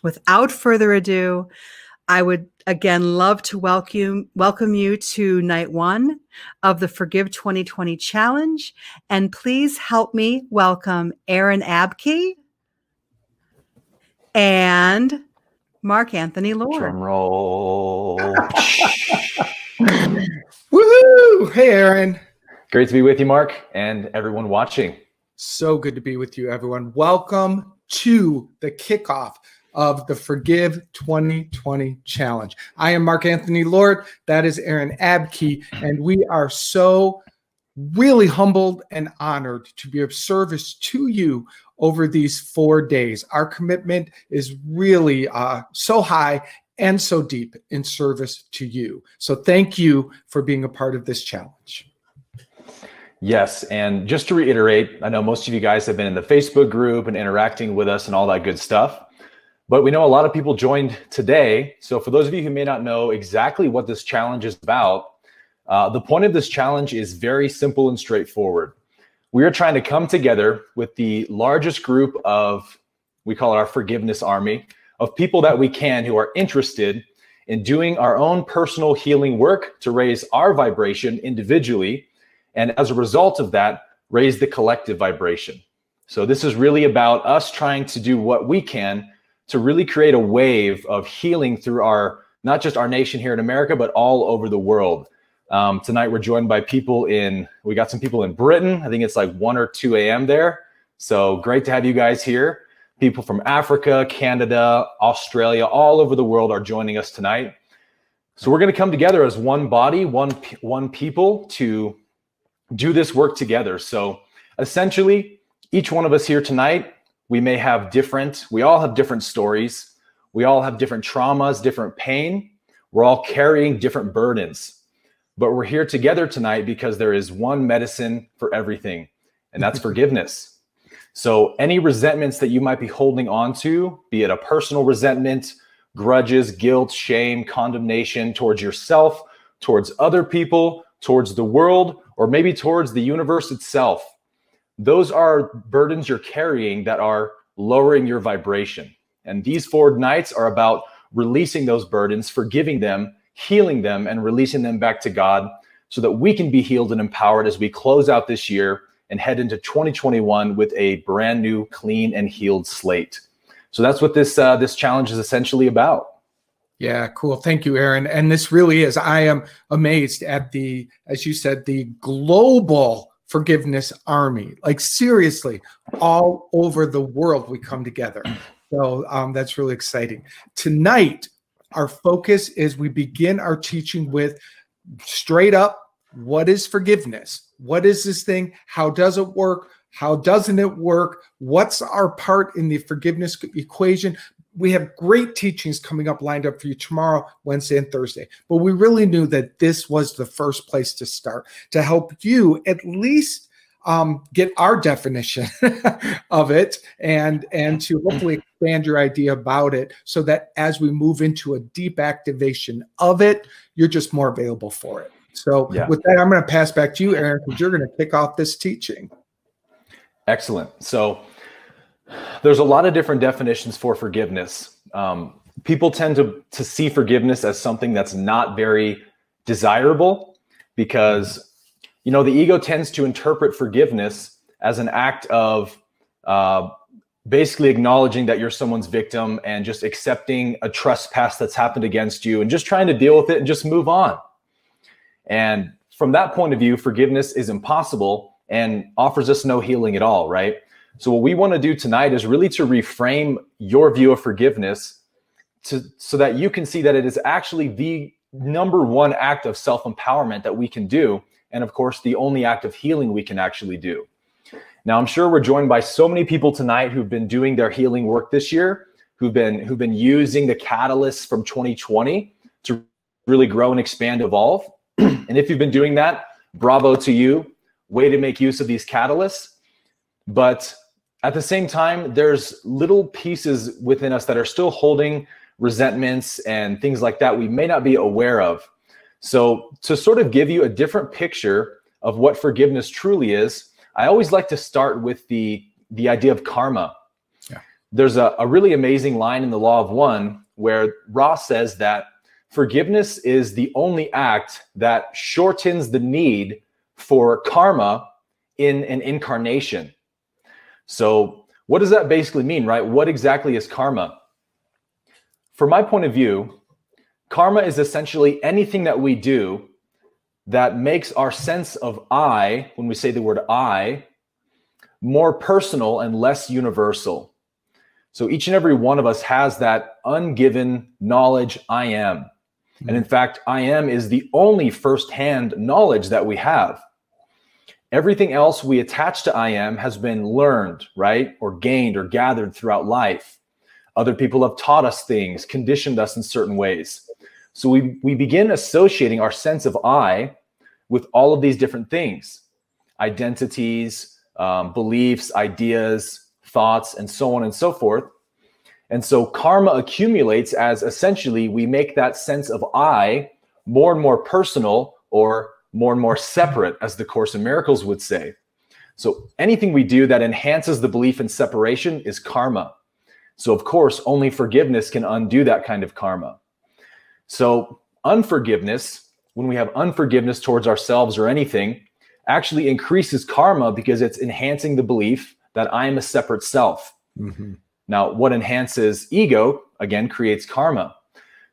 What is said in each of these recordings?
Without further ado, I would again love to welcome you to night 1 of the Forgive 2020 challenge. And please help me welcome Aaron Abke and Mark Anthony Lord. Drum roll. Woohoo! Hey, Aaron. Great to be with you, Mark, and everyone watching. So good to be with you, everyone. Welcome to the kickoff of the Forgive 2020 challenge. I am Mark Anthony Lord. That is Aaron Abke, and we are so really humbled and honored to be of service to you over these 4 days. Our commitment is really so high and so deep in service to you. So thank you for being a part of this challenge. Yes, and just to reiterate, I know most of you guys have been in the Facebook group and interacting with us and all that good stuff, but we know a lot of people joined today. So for those of you who may not know exactly what this challenge is about, the point of this challenge is very simple and straightforward. We are trying to come together with the largest group of, we call it our forgiveness army, of people that we can who are interested in doing our own personal healing work to raise our vibration individually, and as a result of that, raise the collective vibration. So this is really about us trying to do what we can to really create a wave of healing through not just our nation here in America, but all over the world. Tonight we're joined by we got some people in Britain. I think it's like 1 or 2 a.m. there. So great to have you guys here. People from Africa, Canada, Australia, all over the world are joining us tonight. So we're going to come together as one body, one people to do this work together. So essentially, each one of us here tonight, we all have different stories. We all have different traumas, different pain. We're all carrying different burdens. But we're here together tonight because there is one medicine for everything, and that's forgiveness. So any resentments that you might be holding on to, be it a personal resentment, grudges, guilt, shame, condemnation towards yourself, towards other people, towards the world, or maybe towards the universe itself, those are burdens you're carrying that are lowering your vibration. And these 4 nights are about releasing those burdens, forgiving them, healing them, and releasing them back to God so that we can be healed and empowered as we close out this year and head into 2021 with a brand new, clean and healed slate. So that's what this challenge is essentially about. Yeah, cool. Thank you, Aaron. And this really is, I am amazed at as you said, the global forgiveness army. Like seriously, all over the world we come together. So that's really exciting. Tonight, our focus is we begin our teaching with straight up, what is forgiveness? What is this thing? How does it work? How doesn't it work? What's our part in the forgiveness equation? We have great teachings coming up lined up for you tomorrow, Wednesday, and Thursday. But we really knew that this was the first place to start to help you at least get our definition of it and to hopefully expand your idea about it so that as we move into a deep activation of it, you're just more available for it. So with that, I'm going to pass back to you, Aaron, because you're going to kick off this teaching. Excellent. So there's a lot of different definitions for forgiveness. People tend to see forgiveness as something that's not very desirable because, the ego tends to interpret forgiveness as an act of basically acknowledging that you're someone's victim and just accepting a trespass that's happened against you and just trying to deal with it and just move on. And from that point of view, forgiveness is impossible and offers us no healing at all, right? So what we want to do tonight is really to reframe your view of forgiveness so that you can see that it is actually the #1 act of self-empowerment that we can do. And of course, the only act of healing we can actually do. Now, I'm sure we're joined by so many people tonight who've been doing their healing work this year, who've been using the catalysts from 2020 to really grow and expand, evolve. And if you've been doing that, bravo to you. Way to make use of these catalysts. But at the same time, there's little pieces within us that are still holding resentments and things like that we may not be aware of. So to sort of give you a different picture of what forgiveness truly is, I always like to start with the idea of karma. Yeah. there's a really amazing line in the Law of One where Ross says that forgiveness is the only act that shortens the need for karma in an incarnation. So what does that basically mean, right? What exactly is karma? From my point of view, karma is essentially anything that we do that makes our sense of I, when we say the word I, more personal and less universal. So each and every one of us has that ungiven knowledge, I am. And in fact, I am is the only firsthand knowledge that we have. Everything else we attach to I am has been learned, right? Or gained or gathered throughout life. Other people have taught us things, conditioned us in certain ways. So we begin associating our sense of I with all of these different things, identities, beliefs, ideas, thoughts, and so on and so forth. And so karma accumulates as essentially we make that sense of I more and more personal or more and more separate, as the Course in Miracles would say. So anything we do that enhances the belief in separation is karma. So of course, only forgiveness can undo that kind of karma. So unforgiveness, when we have unforgiveness towards ourselves or anything, actually increases karma because it's enhancing the belief that I am a separate self. Now, what enhances ego, again, creates karma.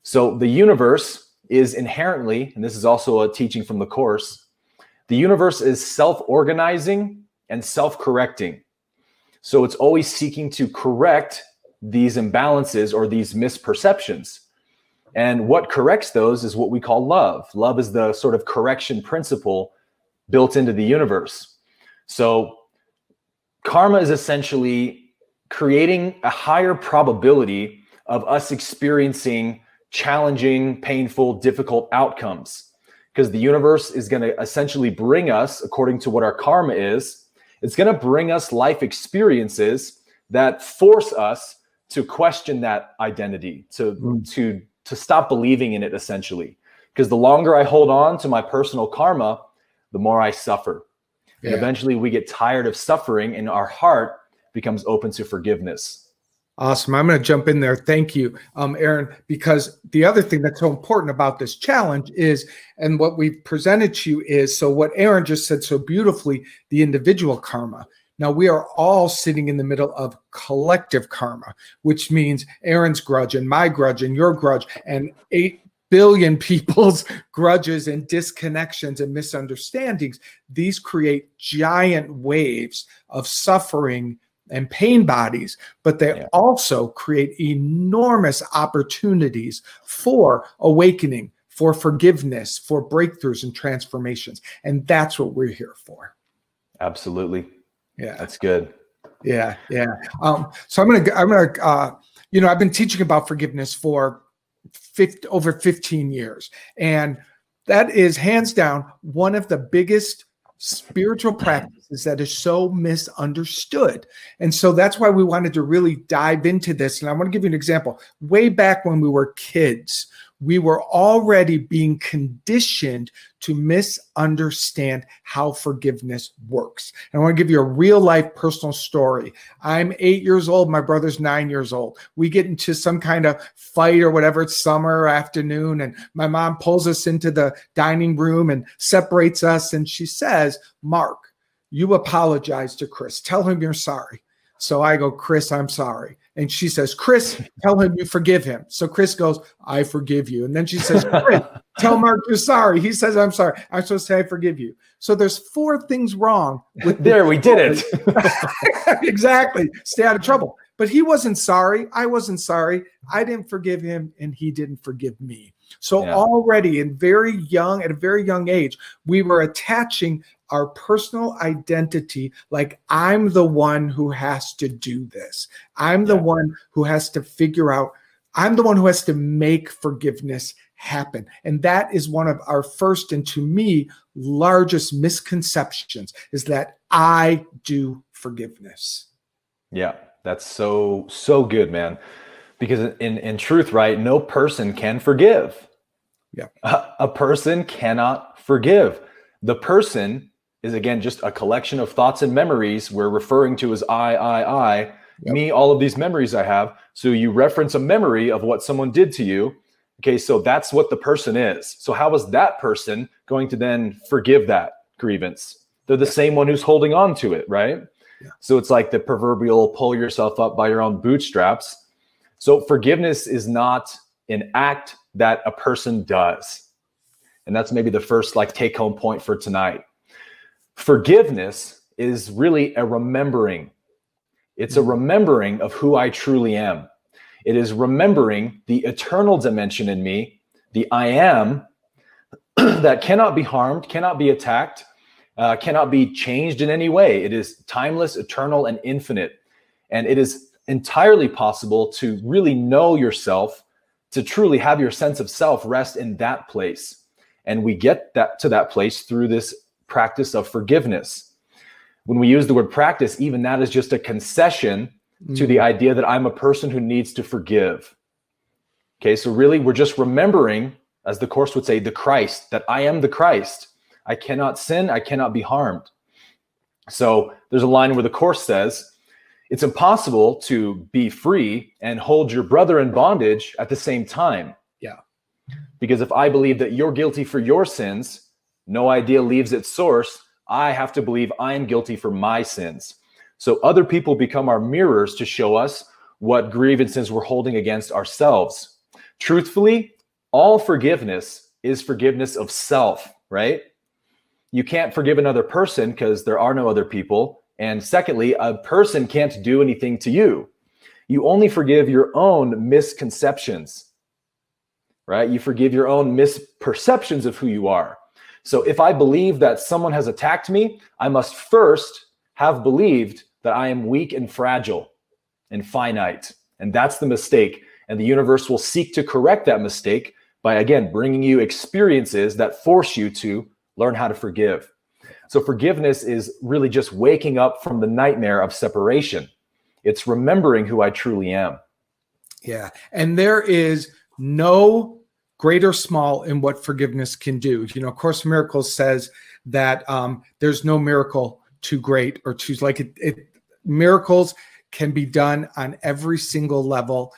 So the universe is inherently, and this is also a teaching from the Course, the universe is self-organizing and self-correcting. So it's always seeking to correct these imbalances or these misperceptions. And what corrects those is what we call love. Love is the sort of correction principle built into the universe. So karma is essentially creating a higher probability of us experiencing challenging, painful, difficult outcomes, because the universe is going to essentially bring us, according to what our karma is, it's going to bring us life experiences that force us to question that identity, to stop believing in it, essentially. Because the longer I hold on to my personal karma, the more I suffer. And eventually we get tired of suffering and our heart becomes open to forgiveness. Awesome. I'm going to jump in there. Thank you, Aaron, because the other thing that's so important about this challenge is, and what we've presented to you is, so what Aaron just said so beautifully, the individual karma. Now we are all sitting in the middle of collective karma, which means Aaron's grudge and my grudge and your grudge and 8 billion people's grudges and disconnections and misunderstandings. These create giant waves of suffering and pain bodies, but they also create enormous opportunities for awakening, for forgiveness, for breakthroughs and transformations. And that's what we're here for. Absolutely. Yeah. That's good. Yeah. Yeah. So I've been teaching about forgiveness for over 15 years. And that is hands down one of the biggest spiritual practices that is so misunderstood. And so that's why we wanted to really dive into this. And I want to give you an example. Way back when we were kids, we were already being conditioned to misunderstand how forgiveness works. And I want to give you a real life personal story. I'm 8 years old. My brother's 9 years old. We get into some kind of fight or whatever. It's summer afternoon. And my mom pulls us into the dining room and separates us. And she says, "Mark, you apologize to Chris. Tell him you're sorry." So I go, "Chris, I'm sorry." And she says, "Chris, tell him you forgive him." So Chris goes, "I forgive you." And then she says, "Chris, tell Mark you're sorry." He says, "I'm sorry." I'm supposed to say, "I forgive you." So there's 4 things wrong with there. We did it. Exactly. Stay out of trouble. But he wasn't sorry. I wasn't sorry. I didn't forgive him, and he didn't forgive me. So already at a very young age, we were attaching our personal identity, like I'm the one who has to do this. I'm the one who has to figure out, I'm the one who has to make forgiveness happen. And that is one of our first, and to me, largest misconceptions, is that I do forgiveness. Yeah, that's so good, man. Because in truth, right, no person can forgive. Yeah. A person cannot forgive. The person is, again, just a collection of thoughts and memories we're referring to as I. Me, all of these memories I have. So you reference a memory of what someone did to you. Okay, so that's what the person is. So how is that person going to then forgive that grievance? They're the same one who's holding on to it, right? Yeah. So it's like the proverbial pull yourself up by your own bootstraps. So forgiveness is not an act that a person does. And that's maybe the first like take home point for tonight. Forgiveness is really a remembering. It's a remembering of who I truly am. It is remembering the eternal dimension in me, the I am, that cannot be harmed, cannot be attacked, cannot be changed in any way. It is timeless, eternal, and infinite. And it is entirely possible to really know yourself, to truly have your sense of self rest in that place. And we get that to that place through this practice of forgiveness. When we use the word practice, even that is just a concession to the idea that I'm a person who needs to forgive. Okay, so really we're just remembering, as the Course would say, the Christ, that I am the Christ. I cannot sin, I cannot be harmed. So there's a line where the Course says, it's impossible to be free and hold your brother in bondage at the same time. Yeah. Because if I believe that you're guilty for your sins, no idea leaves its source, I have to believe I am guilty for my sins. So other people become our mirrors to show us what grievances we're holding against ourselves. Truthfully, all forgiveness is forgiveness of self, right? You can't forgive another person because there are no other people. And secondly, a person can't do anything to you. You only forgive your own misconceptions, right? You forgive your own misperceptions of who you are. So if I believe that someone has attacked me, I must first have believed that I am weak and fragile and finite. And that's the mistake. And the universe will seek to correct that mistake by, again, bringing you experiences that force you to learn how to forgive. So forgiveness is really just waking up from the nightmare of separation. It's remembering who I truly am. Yeah. And there is no great or small in what forgiveness can do. You know, Course in Miracles says that there's no miracle too great or too, like miracles can be done on every single level,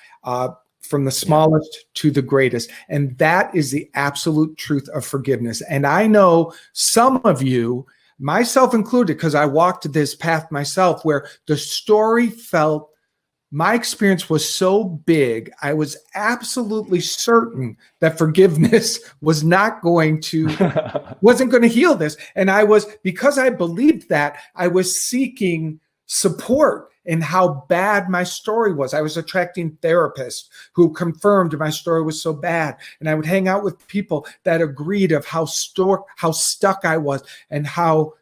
from the smallest to the greatest. And that is the absolute truth of forgiveness. And I know some of you, myself included, because I walked this path myself, where the story felt, my experience was so big, I was absolutely certain that forgiveness was not going to, wasn't going to heal this. And I was, because I believed that, I was seeking support in how bad my story was. I was attracting therapists who confirmed my story was so bad. And I would hang out with people that agreed of how stuck I was and how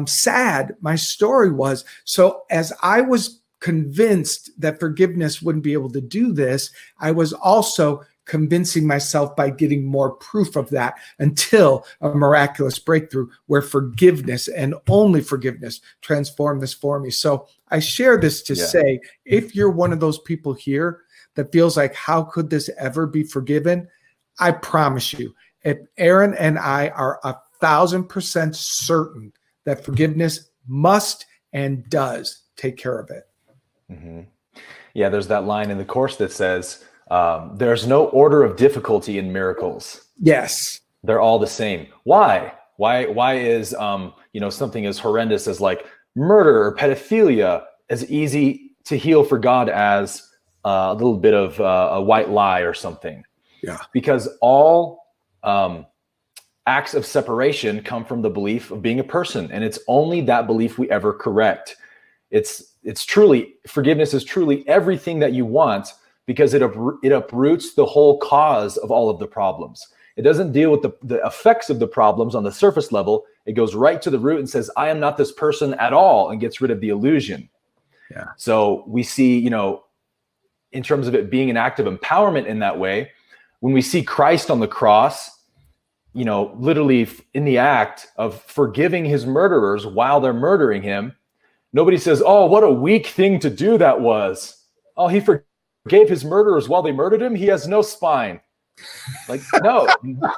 sad my story was. So as I was convinced that forgiveness wouldn't be able to do this, I was also convincing myself by getting more proof of that, until a miraculous breakthrough where forgiveness and only forgiveness transformed this for me. So I share this to say, if you're one of those people here that feels like, how could this ever be forgiven? I promise you, if Aaron and I are 1,000% certain that forgiveness must and does take care of it. Mm-hmm. Yeah, there's that line in the Course that says, there's no order of difficulty in miracles. Yes. They're all the same. Why? Why is, something as horrendous as like murder or pedophilia as easy to heal for God as a little bit of a white lie or something? Yeah. Because all acts of separation come from the belief of being a person. And it's only that belief we ever correct. It's truly, forgiveness is truly everything that you want, because it uproots the whole cause of all of the problems. It doesn't deal with the effects of the problems on the surface level. It goes right to the root and says, I am not this person at all, and gets rid of the illusion. Yeah. So we see, in terms of it being an act of empowerment in that way, when we see Christ on the cross, literally in the act of forgiving his murderers while they're murdering him, nobody says, oh, what a weak thing to do that was. Oh, he forgave his murderers while they murdered him. He has no spine. Like, no,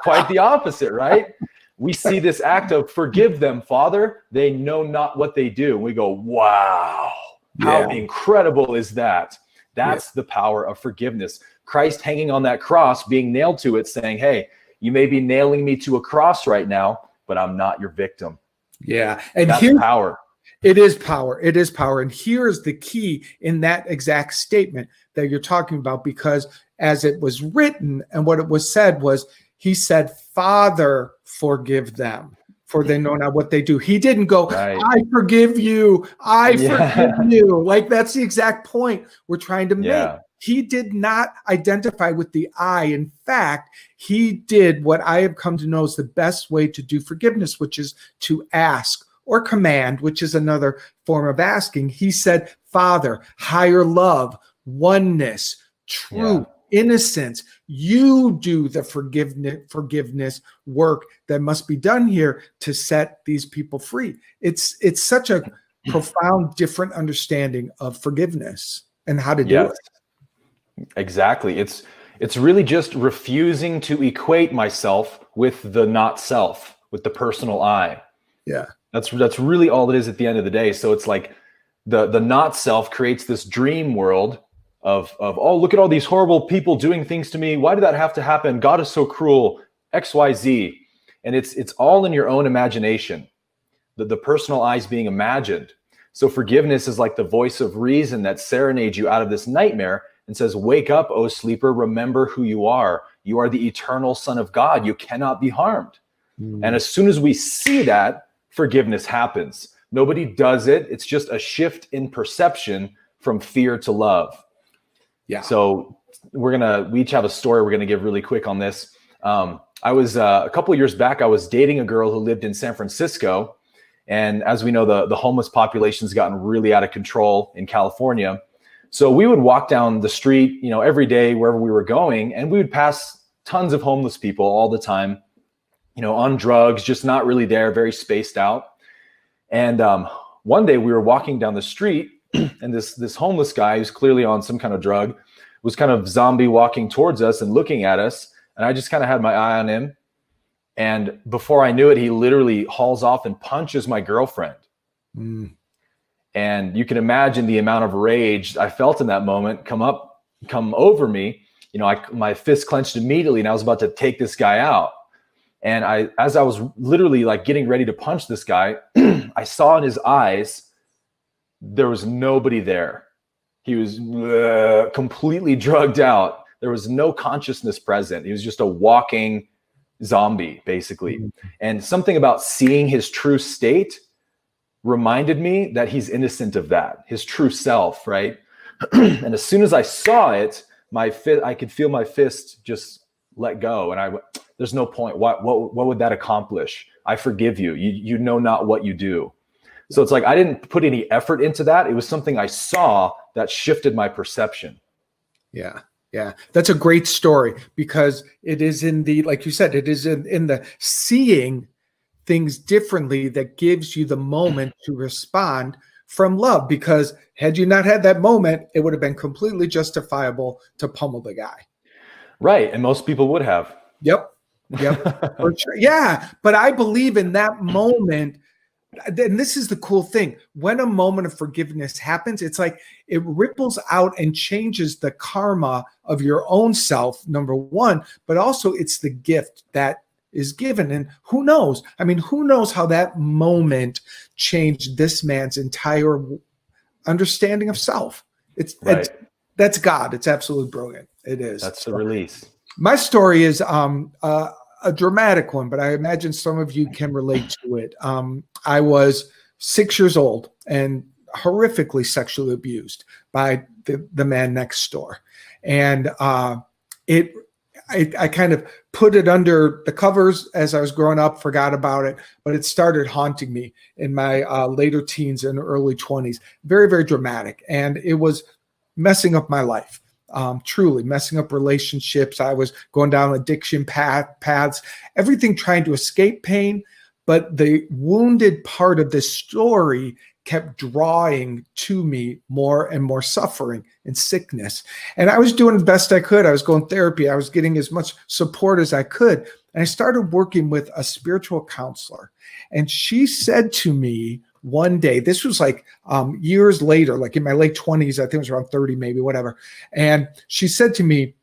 quite the opposite, right? We see this act of forgive them, Father. They know not what they do. And we go, wow. How incredible is that? That's the power of forgiveness. Christ hanging on that cross, being nailed to it, saying, hey, you may be nailing me to a cross right now, but I'm not your victim. Yeah. And that's power. It is power. It is power. And here's the key in that exact statement that you're talking about, because as it was written and what it was said was, he said, Father, forgive them, for they know not what they do. He didn't go, I forgive you. I forgive you. Like, that's the exact point we're trying to make. He did not identify with the I. In fact, he did what I have come to know is the best way to do forgiveness, which is to ask, or command, which is another form of asking. He said, Father, higher love, oneness, truth, innocence. You do the forgiveness work that must be done here to set these people free. It's such a profound, different understanding of forgiveness and how to do it. Exactly. It's really just refusing to equate myself with the not self, with the personal I. Yeah. That's really all it is at the end of the day. So it's like the not self creates this dream world of, oh, look at all these horrible people doing things to me. Why did that have to happen? God is so cruel, XYZ. And it's all in your own imagination. The personal I is being imagined. So forgiveness is like the voice of reason that serenades you out of this nightmare and says, wake up, O sleeper, remember who you are. You are the eternal Son of God. You cannot be harmed. And as soon as we see that, forgiveness happens. Nobody does it. It's just a shift in perception from fear to love. Yeah. So we each have a story we're going to give really quick on this. I was a couple of years back, I was dating a girl who lived in San Francisco. And as we know, the homeless population's gotten really out of control in California. So we would walk down the street, every day, wherever we were going, and we would pass tons of homeless people all the time, on drugs, just not really there, very spaced out. And one day we were walking down the street and this homeless guy who's clearly on some kind of drug was kind of zombie walking towards us and looking at us. And I just kind of had my eye on him. And before I knew it, he literally hauls off and punches my girlfriend. And you can imagine the amount of rage I felt in that moment come over me. My fist clenched immediately and I was about to take this guy out. And as I was literally like getting ready to punch this guy, I saw in his eyes, there was nobody there. He was completely drugged out. There was no consciousness present. He was just a walking zombie, basically. And something about seeing his true state reminded me that he's innocent of that, his true self, right? And as soon as I saw it, I could feel my fist just let go. And there's no point. What would that accomplish? I forgive you. You know not what you do. So it's like, I didn't put any effort into that. It was something I saw that shifted my perception. Yeah. Yeah. That's a great story, because it is in the, like you said, it is in the seeing things differently that gives you the moment to respond from love. Because had you not had that moment, it would have been completely justifiable to pummel the guy. Right. And most people would have. Yep. For sure. Yeah. But I believe in that moment. And this is the cool thing. When a moment of forgiveness happens, it's like it ripples out and changes the karma of your own self, number one, but also it's the gift that is given. And who knows? I mean, who knows how that moment changed this man's entire understanding of self? That's God. It's absolutely brilliant. It is. That's the release. My story is a dramatic one, but I imagine some of you can relate to it. I was 6 years old and horrifically sexually abused by the man next door. And I kind of put it under the covers as I was growing up, forgot about it, but it started haunting me in my later teens and early 20s. Very, very dramatic. And it was messing up my life. Truly messing up relationships. I was going down addiction paths, everything trying to escape pain. But the wounded part of this story kept drawing to me more and more suffering and sickness. And I was doing the best I could. I was going therapy. I was getting as much support as I could. And I started working with a spiritual counselor. And she said to me one day, this was like years later, like in my late 20s, I think it was around 30, maybe, whatever. And she said to me,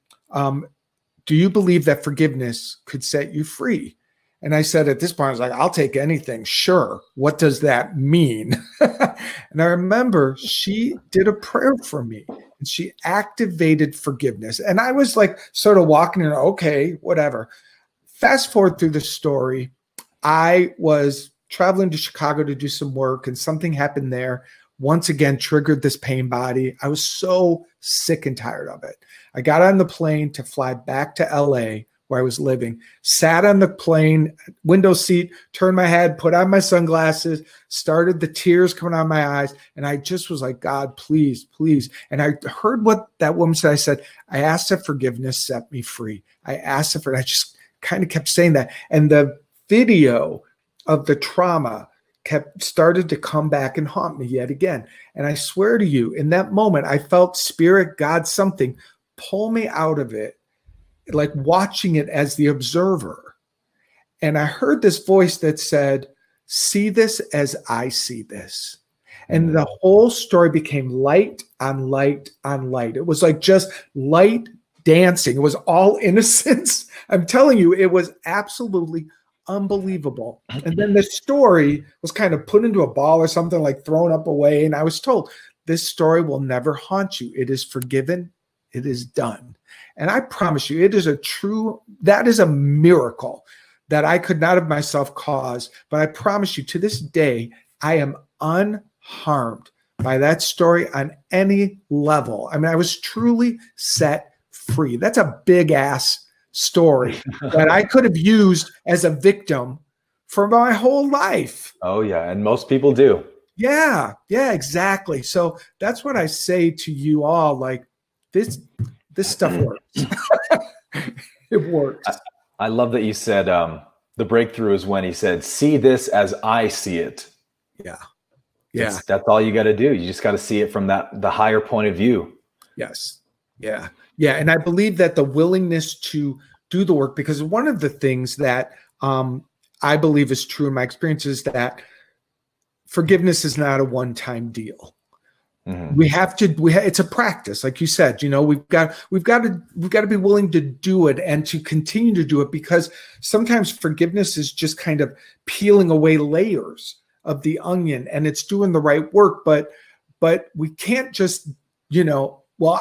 do you believe that forgiveness could set you free? And I said, at this point, I was like, I'll take anything. Sure. What does that mean? And I remember she did a prayer for me and she activated forgiveness. And I was like, sort of walking in, okay, whatever. Fast forward through the story. I was traveling to Chicago to do some work and something happened there. Once again, triggered this pain body. I was so sick and tired of it. I got on the plane to fly back to LA where I was living, sat on the plane, window seat, turned my head, put on my sunglasses, started the tears coming out of my eyes. And I just was like, God, please, please. And I heard what that woman said. I said, I asked that forgiveness set me free. I asked for it. I just kind of kept saying that. And the video of the trauma started to come back and haunt me yet again. And I swear to you, in that moment, I felt spirit, God, something pull me out of it, like watching it as the observer. And I heard this voice that said, see this as I see this. And the whole story became light on light on light. It was like just light dancing. It was all innocence. I'm telling you, it was absolutely unbelievable. And then the story was kind of put into a ball or something, like thrown up away. And I was told, this story will never haunt you. It is forgiven. It is done. And I promise you, that is a miracle that I could not have myself caused. But I promise you, to this day, I am unharmed by that story on any level. I mean, I was truly set free. That's a big ass story that I could have used as a victim for my whole life. Oh yeah. And most people do. Yeah. Yeah, exactly. So that's what I say to you all. Like this stuff works. It works. I love that you said, the breakthrough is when he said, see this as I see it. Yeah. Yeah. That's all you got to do. You just got to see it from the higher point of view. Yes. Yeah. Yeah. And I believe that the willingness to do the work, because one of the things that I believe is true in my experience is that forgiveness is not a one-time deal. Mm-hmm. It's a practice. Like you said, we've got to be willing to do it and to continue to do it, because sometimes forgiveness is just kind of peeling away layers of the onion and it's doing the right work. But we can't just, well,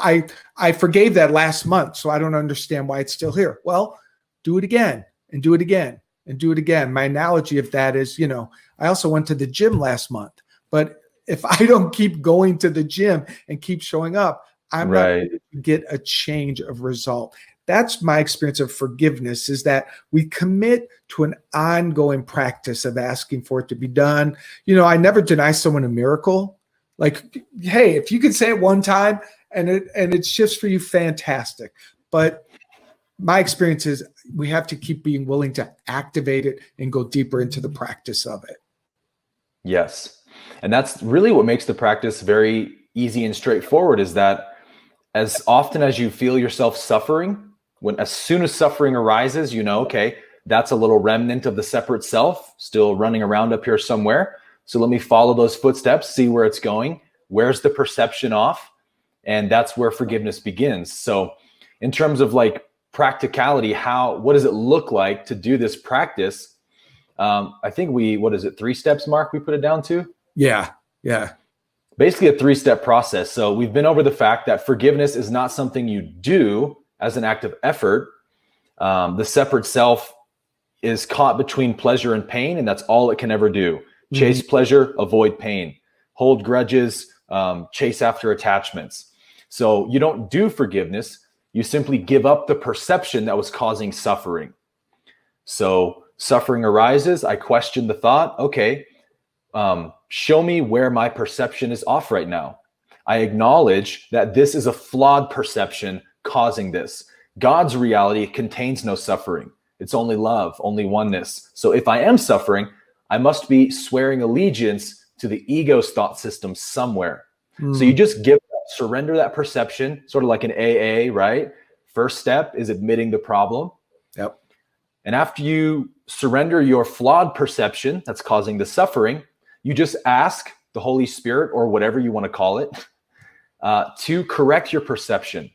I forgave that last month, so I don't understand why it's still here. Well, do it again and do it again and do it again. My analogy of that is, I also went to the gym last month, but if I don't keep going to the gym and keep showing up, I'm not going to get a change of result. That's my experience of forgiveness, is that we commit to an ongoing practice of asking for it to be done. I never deny someone a miracle. Like, hey, if you could say it one time and it shifts for you, fantastic. But my experience is we have to keep being willing to activate it and go deeper into the practice of it. Yes. And that's really what makes the practice very easy and straightforward, is that as often as you feel yourself suffering, as soon as suffering arises, okay, that's a little remnant of the separate self still running around up here somewhere. So let me follow those footsteps, see where it's going. Where's the perception off? And that's where forgiveness begins. So in terms of like practicality, what does it look like to do this practice? I think 3 steps, Mark, we put it down to? Yeah. Yeah. Basically a 3-step process. So we've been over the fact that forgiveness is not something you do as an act of effort. The separate self is caught between pleasure and pain, and that's all it can ever do. Chase pleasure, avoid pain, hold grudges, chase after attachments. So you don't do forgiveness. You simply give up the perception that was causing suffering. So suffering arises. I question the thought. Okay, show me where my perception is off right now. I acknowledge that this is a flawed perception causing this. God's reality contains no suffering. It's only love, only oneness. So if I am suffering, I must be swearing allegiance to the ego's thought system somewhere. So you just surrender that perception, sort of like an AA, right? First step is admitting the problem. Yep. And after you surrender your flawed perception that's causing the suffering, you just ask the Holy Spirit, or whatever you want to call it, to correct your perception.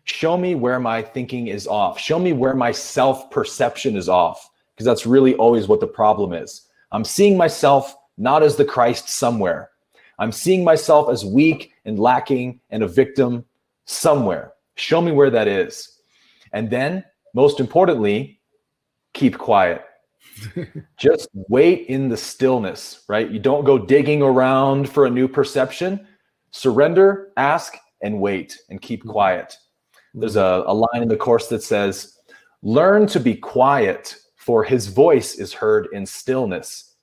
Show me where my thinking is off. Show me where my self-perception is off, because that's really always what the problem is. I'm seeing myself not as the Christ somewhere. I'm seeing myself as weak and lacking and a victim somewhere. Show me where that is. And then, most importantly, keep quiet. Just wait in the stillness, right? You don't go digging around for a new perception. Surrender, ask, and wait, and keep quiet. There's a line in the Course that says, learn to be quiet, for his voice is heard in stillness.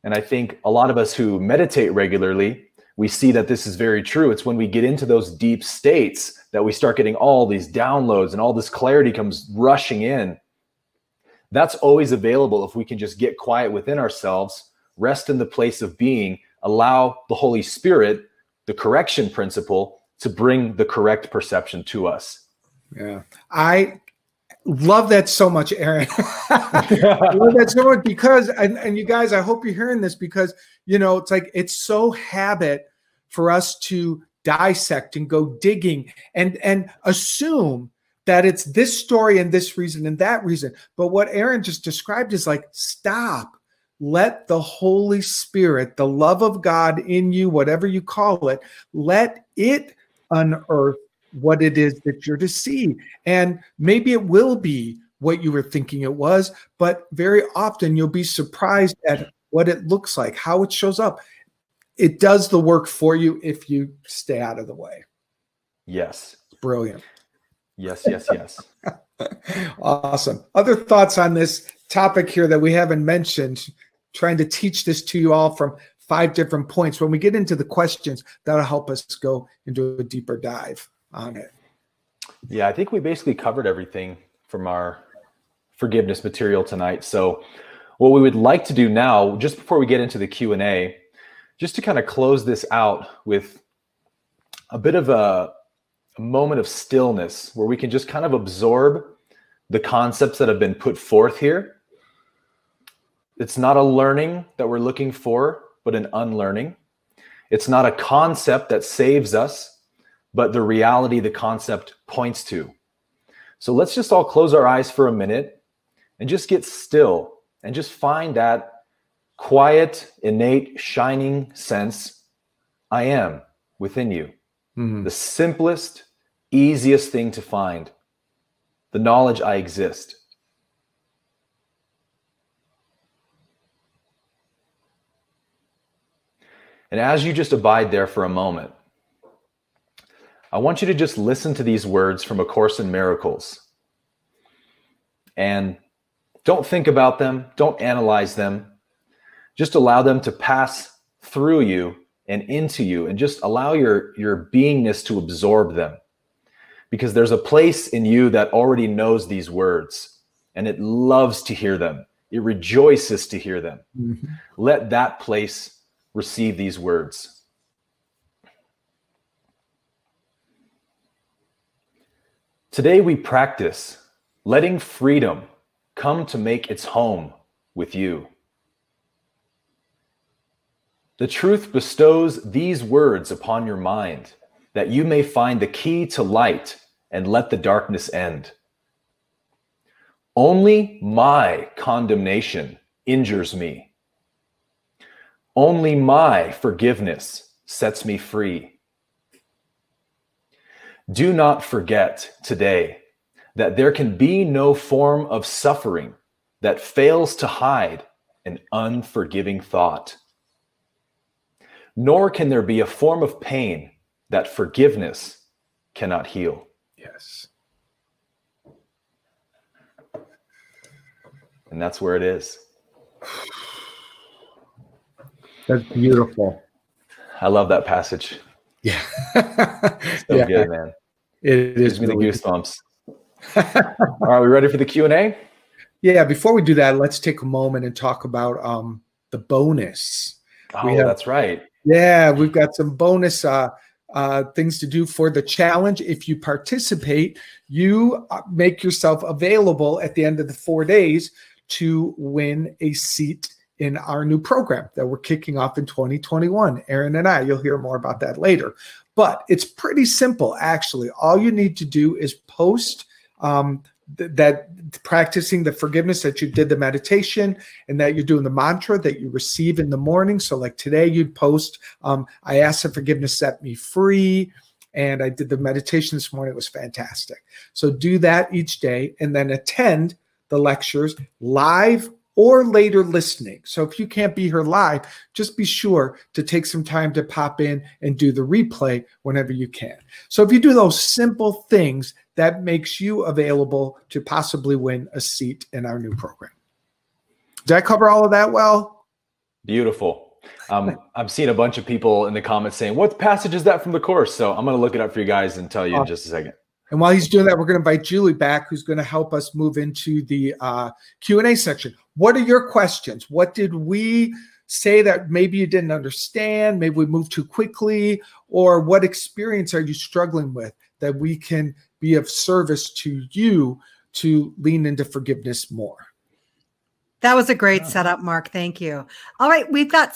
And I think a lot of us who meditate regularly, we see that this is very true. It's when we get into those deep states that we start getting all these downloads and all this clarity comes rushing in. That's always available if we can just get quiet within ourselves, rest in the place of being, allow the Holy Spirit, the correction principle, to bring the correct perception to us. Yeah. I love that so much, Aaron. I love that so much because, and you guys, I hope you're hearing this, because, you know, it's like, it's so habit for us to dissect and go digging and assume that it's this story and this reason and that reason. But what Aaron just described is like, stop. Let the Holy Spirit, the love of God in you, whatever you call it, let it unearth what it is that you're to see. And maybe it will be what you were thinking it was, but very often you'll be surprised at what it looks like, how it shows up. It does the work for you if you stay out of the way. Yes. Brilliant. Yes, yes, yes. Awesome. Other thoughts on this topic here that we haven't mentioned, trying to teach this to you all from 5 different points. When we get into the questions, that'll help us go into a deeper dive on it. Yeah, I think we basically covered everything from our forgiveness material tonight. So what we would like to do now, just before we get into the Q&A, just to kind of close this out with a bit of a moment of stillness where we can just kind of absorb the concepts that have been put forth here. It's not a learning that we're looking for, but an unlearning. It's not a concept that saves us, but the reality the concept points to. So let's just all close our eyes for a minute and just get still and just find that quiet, innate, shining sense, I am, within you. Mm-hmm. The simplest, easiest thing to find. The knowledge I exist. And as you just abide there for a moment, I want you to just listen to these words from A Course in Miracles. And don't think about them. Don't analyze them. Just allow them to pass through you and into you, and just allow your beingness to absorb them. Because there's a place in you that already knows these words, and it loves to hear them. It rejoices to hear them. Mm-hmm. Let that place receive these words. Today we practice letting freedom come to make its home with you. The truth bestows these words upon your mind, that you may find the key to light and let the darkness end. Only my condemnation injures me. Only my forgiveness sets me free. Do not forget today that there can be no form of suffering that fails to hide an unforgiving thought. Nor can there be a form of pain that forgiveness cannot heal. Yes. And that's where it is. That's beautiful. I love that passage. Yeah. So good, man. It gives me the goosebumps. All right, we ready for the Q&A? Yeah, before we do that, let's take a moment and talk about the bonus. Oh, that's right. Yeah, we've got some bonus things to do for the challenge. If you participate, you make yourself available at the end of the 4 days to win a seat in our new program that we're kicking off in 2021. Aaron and I, you'll hear more about that later. But it's pretty simple, actually. All you need to do is post that practicing the forgiveness, that you did the meditation and that you're doing the mantra that you receive in the morning. So like today you'd post, I asked that forgiveness set me free. And I did the meditation this morning. It was fantastic. So do that each day and then attend the lectures live or later listening. So if you can't be here live, just be sure to take some time to pop in and do the replay whenever you can. So if you do those simple things, that makes you available to possibly win a seat in our new program. Did I cover all of that well? Beautiful. I'm seeing a bunch of people in the comments saying, what passage is that from the course? So I'm going to look it up for you guys and tell you in just a second. And while he's doing that, we're going to invite Julie back, who's going to help us move into the Q&A section. What are your questions? What did we say that maybe you didn't understand? Maybe we moved too quickly? Or what experience are you struggling with that we can be of service to you to lean into forgiveness more? That was a great setup, Mark. Thank you. All right, we've got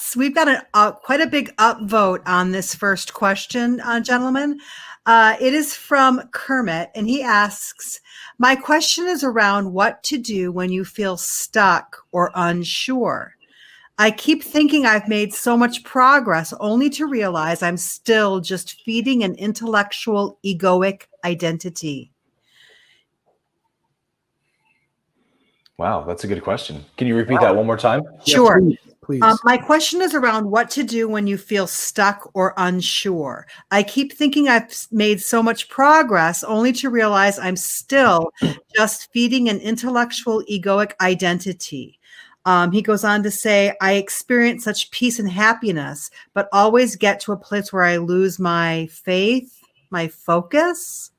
quite a big upvote on this first question, gentlemen. It is from Kermit, and he asks, my question is around what to do when you feel stuck or unsure. I keep thinking I've made so much progress only to realize I'm still just feeding an intellectual, egoic identity. Wow, that's a good question. Can you repeat that one more time? Sure. Yeah, please. My question is around what to do when you feel stuck or unsure. I keep thinking I've made so much progress only to realize I'm still just feeding an intellectual, egoic identity. He goes on to say, I experience such peace and happiness, but always get to a place where I lose my faith, my focus.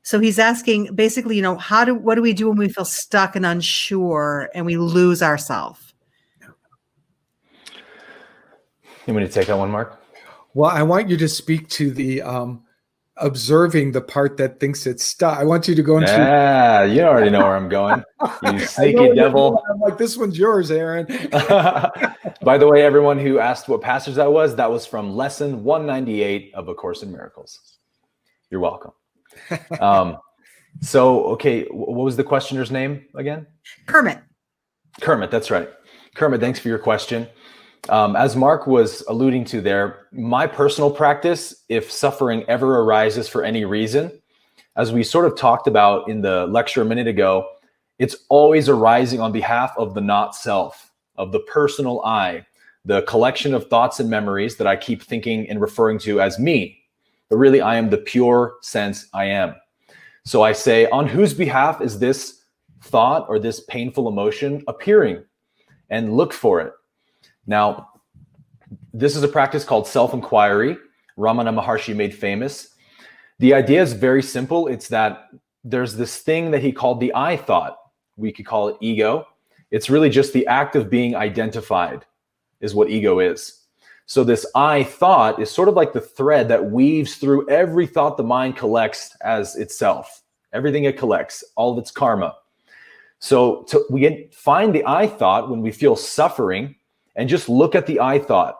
So he's asking basically, what do we do when we feel stuck and unsure and we lose ourselves? You want me to take that one, Mark? Well, I want you to speak to the observing the part that thinks it's stuck. I want you to go into. Yeah, you already know where I'm going. You sneaky devil. I'm like, this one's yours, Aaron. By the way, everyone who asked what passage that was from lesson 198 of A Course in Miracles. You're welcome. Okay, what was the questioner's name again? Kermit. Kermit, that's right. Kermit, thanks for your question. As Mark was alluding to there, my personal practice, if suffering ever arises for any reason, as we sort of talked about in the lecture a minute ago, it's always arising on behalf of the not self, of the personal I, the collection of thoughts and memories that I keep thinking and referring to as me. But really, I am the pure sense I am. So I say, on whose behalf is this thought or this painful emotion appearing? And look for it. Now, this is a practice called self-inquiry. Ramana Maharshi made famous. The idea is very simple. It's that there's this thing that he called the I thought. We could call it ego. It's really just the act of being identified is what ego is. So this I thought is sort of like the thread that weaves through every thought the mind collects as itself, everything it collects, all of its karma. So we find the I thought when we feel suffering and just look at the I thought.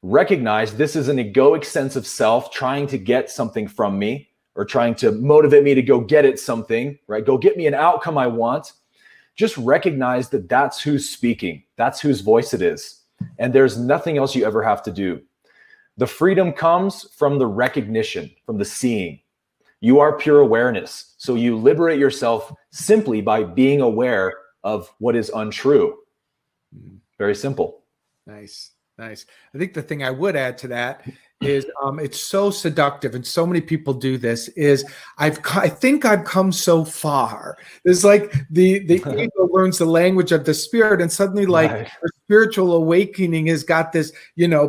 Recognize this is an egoic sense of self trying to get something from me or trying to motivate me to go get it something, right? Go get me an outcome I want. Just recognize that that's who's speaking. That's whose voice it is. And there's nothing else you ever have to do. The freedom comes from the recognition, from the seeing. You are pure awareness. So you liberate yourself simply by being aware of what is untrue. Very simple. Nice. Nice. I think the thing I would add to that is it's so seductive, and so many people do this, is I think I've come so far. It's like the ego learns the language of the spirit, and suddenly like the spiritual awakening has got this,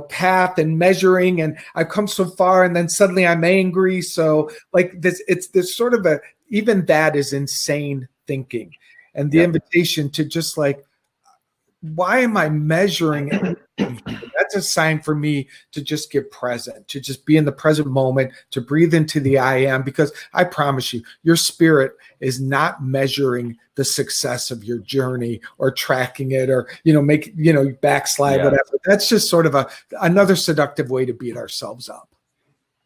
path and measuring, and I've come so far, and then suddenly I'm angry. So like there's sort of even that is insane thinking. And the invitation to just like, why am I measuring That's a sign for me to just get present, to just be in the present moment, to breathe into the I am, because I promise you, your spirit is not measuring the success of your journey or tracking it or, backslide, whatever. That's just sort of another seductive way to beat ourselves up.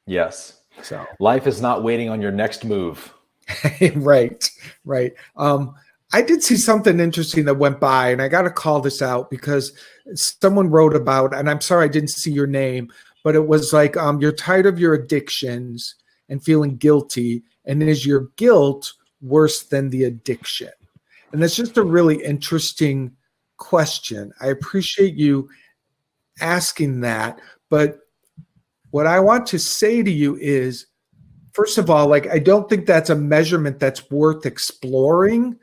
Yes. So life is not waiting on your next move. Right. I did see something interesting that went by, and I got to call this out because someone wrote about, and I'm sorry I didn't see your name, but it was like, you're tired of your addictions and feeling guilty, and is your guilt worse than the addiction? And that's just a really interesting question. I appreciate you asking that, but what I want to say to you is, first of all, like, I don't think that's a measurement that's worth exploring.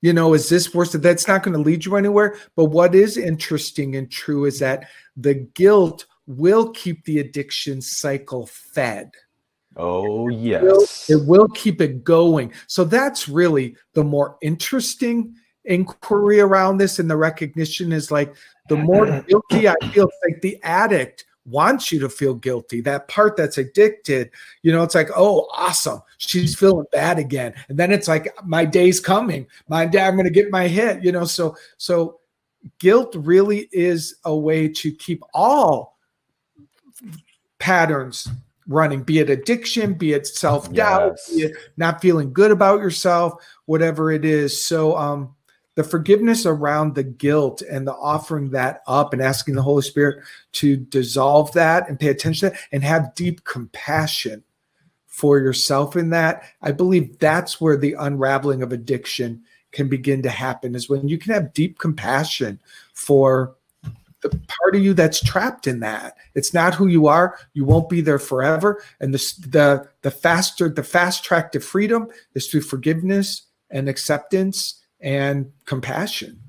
Is this worse? That's not going to lead you anywhere. But what is interesting and true is that the guilt will keep the addiction cycle fed. Oh, yes. It will keep it going. So that's really the more interesting inquiry around this. And the recognition is like, the more guilty I feel, like the addict wants you to feel guilty. That part that's addicted, it's like, oh, awesome, she's feeling bad again. And then it's like, my day's coming. I'm going to get my hit, So guilt really is a way to keep all patterns running, be it addiction, be it self-doubt, be it not feeling good about yourself, whatever it is. So the forgiveness around the guilt and the offering that up and asking the Holy Spirit to dissolve that and pay attention to that and have deep compassion for yourself in that, I believe that's where the unraveling of addiction can begin to happen, is when you can have deep compassion for the part of you that's trapped in that. It's not who you are. You won't be there forever. And the fast track to freedom is through forgiveness and acceptance and compassion.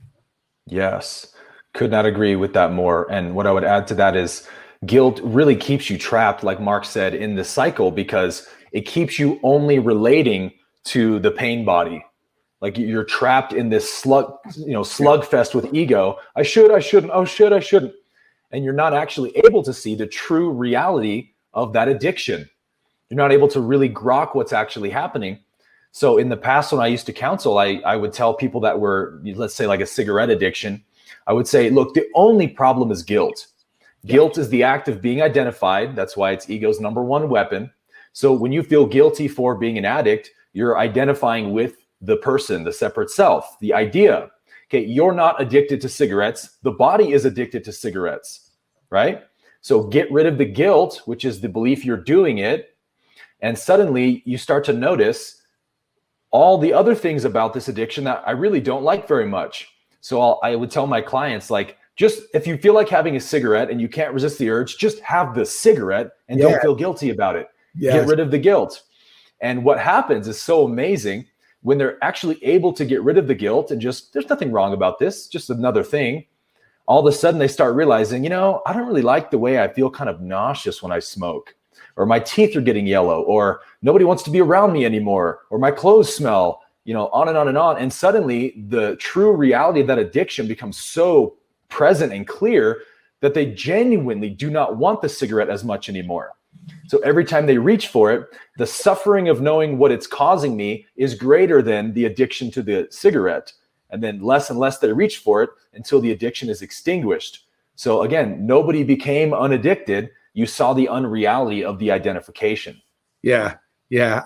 Yes. Could not agree with that more. And what I would add to that is guilt really keeps you trapped, like Mark said, in the cycle, because it keeps you only relating to the pain body. Like you're trapped in this slugfest with ego. I shouldn't. Oh, I shouldn't. And you're not actually able to see the true reality of that addiction. You're not able to really grok what's actually happening. So in the past, when I used to counsel, I would tell people that were, let's say, like a cigarette addiction, I would say, look, the only problem is guilt. Guilt is the act of being identified. That's why it's ego's number one weapon. So when you feel guilty for being an addict, you're identifying with the person, the separate self, the idea. Okay, you're not addicted to cigarettes. The body is addicted to cigarettes, right? So get rid of the guilt, which is the belief you're doing it. And suddenly you start to notice all the other things about this addiction that I really don't like very much. So I would tell my clients, like, just if you feel like having a cigarette and you can't resist the urge, just have the cigarette and don't feel guilty about it. Get rid of the guilt. And what happens is so amazing when they're actually able to get rid of the guilt and just, there's nothing wrong about this, just another thing. All of a sudden they start realizing, I don't really like the way I feel kind of nauseous when I smoke, or my teeth are getting yellow, or nobody wants to be around me anymore, or my clothes smell, on and on and on. And suddenly the true reality of that addiction becomes so present and clear that they genuinely do not want the cigarette as much anymore. So every time they reach for it, the suffering of knowing what it's causing me is greater than the addiction to the cigarette. And then less and less they reach for it until the addiction is extinguished. So again, nobody became unaddicted. You saw the unreality of the identification. Yeah.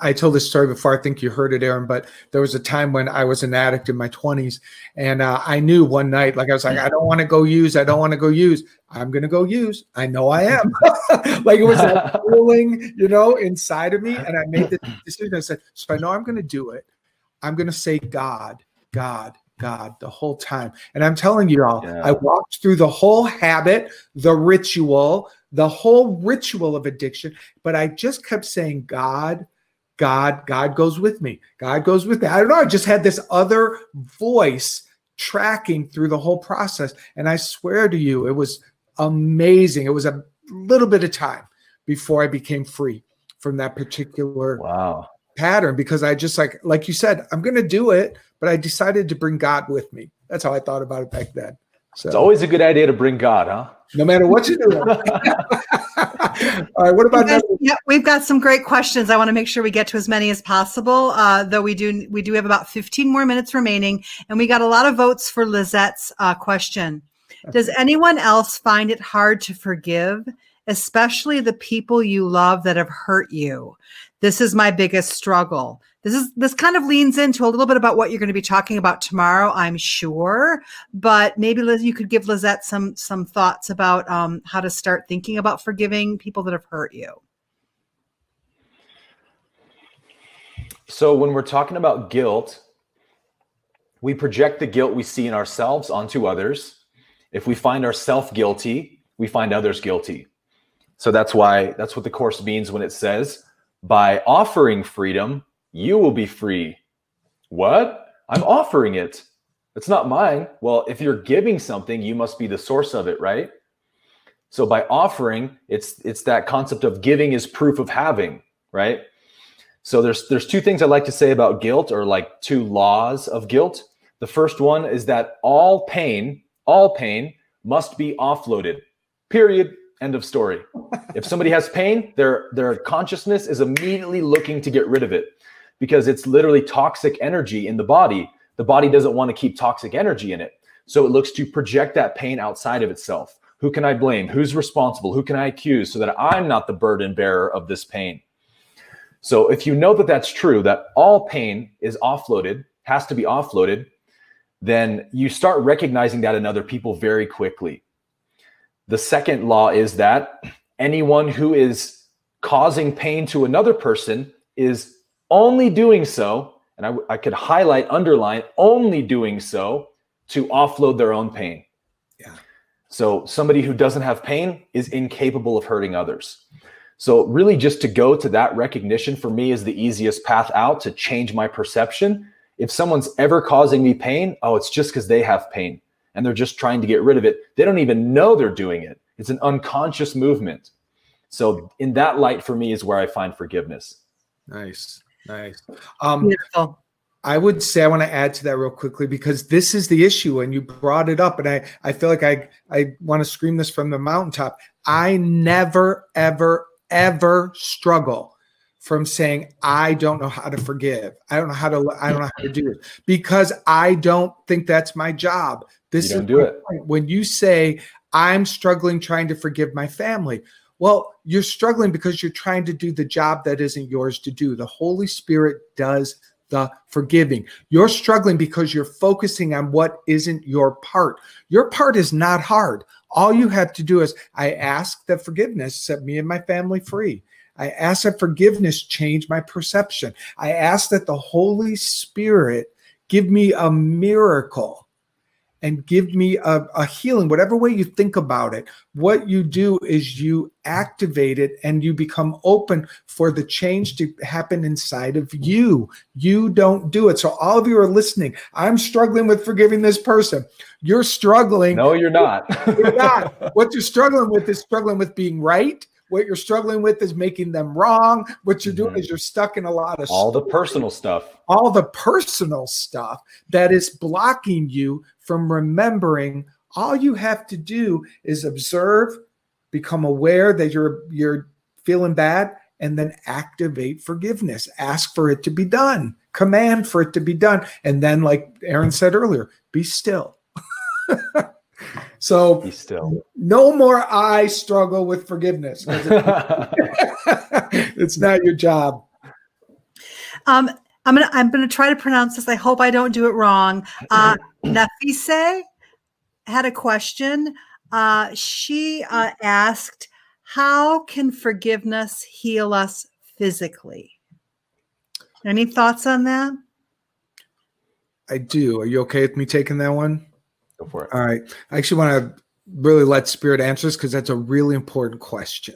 I told this story before. I think you heard it, Aaron, but there was a time when I was an addict in my 20s. And I knew one night, like I was like, I don't want to go use. I'm going to go use. I know I am. Like it was that feeling, inside of me. And I made the decision. I said, so I know I'm going to do it. I'm going to say God the whole time. And I'm telling you all, I walked through the whole habit, the whole ritual of addiction, but I just kept saying, God goes with me. God goes with me. I don't know. I just had this other voice tracking through the whole process. And I swear to you, it was amazing. It was a little bit of time before I became free from that particular pattern, because I just like you said, I'm going to do it, but I decided to bring God with me. That's how I thought about it back then. So it's always a good idea to bring God, huh? No matter what you do. All right. What about guys, yeah, we've got some great questions. I want to make sure we get to as many as possible. Though we do have about 15 more minutes remaining, and we got a lot of votes for Lizette's question. Does anyone else find it hard to forgive, especially the people you love that have hurt you? This is my biggest struggle. This kind of leans into a little bit about what you're going to be talking about tomorrow, I'm sure. But maybe Liz, you could give Lizette some thoughts about how to start thinking about forgiving people that have hurt you. So when we're talking about guilt, we project the guilt we see in ourselves onto others. If we find ourselves guilty, we find others guilty. So that's what the Course means when it says, by offering freedom, you will be free. What? I'm offering it. It's not mine. Well, if you're giving something, you must be the source of it, right? So by offering, it's that concept of giving is proof of having, right? So there's two things I'd like to say about guilt, or like two laws of guilt. The first one is that all pain must be offloaded. Period. End of story. If somebody has pain, their consciousness is immediately looking to get rid of it, because it's literally toxic energy in the body. The body doesn't want to keep toxic energy in it. So it looks to project that pain outside of itself. Who can I blame? Who's responsible? Who can I accuse so that I'm not the burden bearer of this pain? So if you know that that's true, that all pain is offloaded, has to be offloaded, then you start recognizing that in other people very quickly. The second law is that anyone who is causing pain to another person is only doing so, and I could highlight, underline, only doing so to offload their own pain. Yeah. So somebody who doesn't have pain is incapable of hurting others. So really just to go to that recognition for me is the easiest path out to change my perception. If someone's ever causing me pain, oh, it's just because they have pain and they're just trying to get rid of it. They don't even know they're doing it. It's an unconscious movement. So in that light for me is where I find forgiveness. Nice. Beautiful. I would say I want to add to that real quickly, because this is the issue and you brought it up, and I feel like I want to scream this from the mountaintop. I never, ever, ever struggle from saying, I don't know how to forgive. I don't know how to do it, because I don't think that's my job. This is do it. When you say I'm struggling trying to forgive my family, well, you're struggling because you're trying to do the job that isn't yours to do. The Holy Spirit does the forgiving. You're struggling because you're focusing on what isn't your part. Your part is not hard. All you have to do is, I ask that forgiveness set me and my family free. I ask that forgiveness change my perception. I ask that the Holy Spirit give me a miracle and give me a healing, whatever way you think about it. What you do is you activate it and you become open for the change to happen inside of you. You don't do it. So all of you are listening. I'm struggling with forgiving this person. You're struggling. No, you're not. You're not. What you're struggling with is struggling with being right. What you're struggling with is making them wrong. What you're doing is you're stuck in a lot of all the personal stuff. All the personal stuff that is blocking you from remembering. All you have to do is observe, become aware that you're feeling bad, and then activate forgiveness. Ask for it to be done. Command for it to be done. And then, like Aaron said earlier, be still. So be still. No more I struggle with forgiveness. It's not your job. I'm gonna try to pronounce this. I hope I don't do it wrong. Nafise had a question. She asked, how can forgiveness heal us physically? Any thoughts on that? I do. Are you okay with me taking that one? Go for it. All right. I actually want to really let Spirit answer this, because that's a really important question.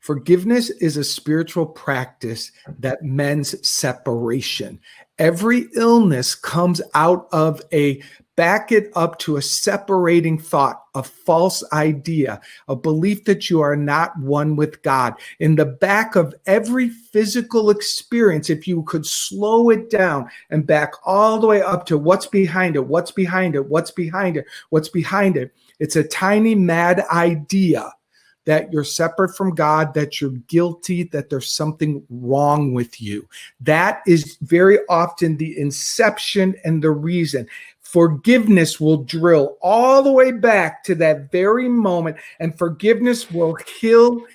Forgiveness is a spiritual practice that mends separation. Every illness comes out of back it up to a separating thought, a false idea, a belief that you are not one with God. In the back of every physical experience, if you could slow it down and back all the way up to what's behind it, what's behind it, what's behind it, what's behind it, it's a tiny mad idea that you're separate from God, that you're guilty, that there's something wrong with you. That is very often the inception and the reason. Forgiveness will drill all the way back to that very moment, and forgiveness will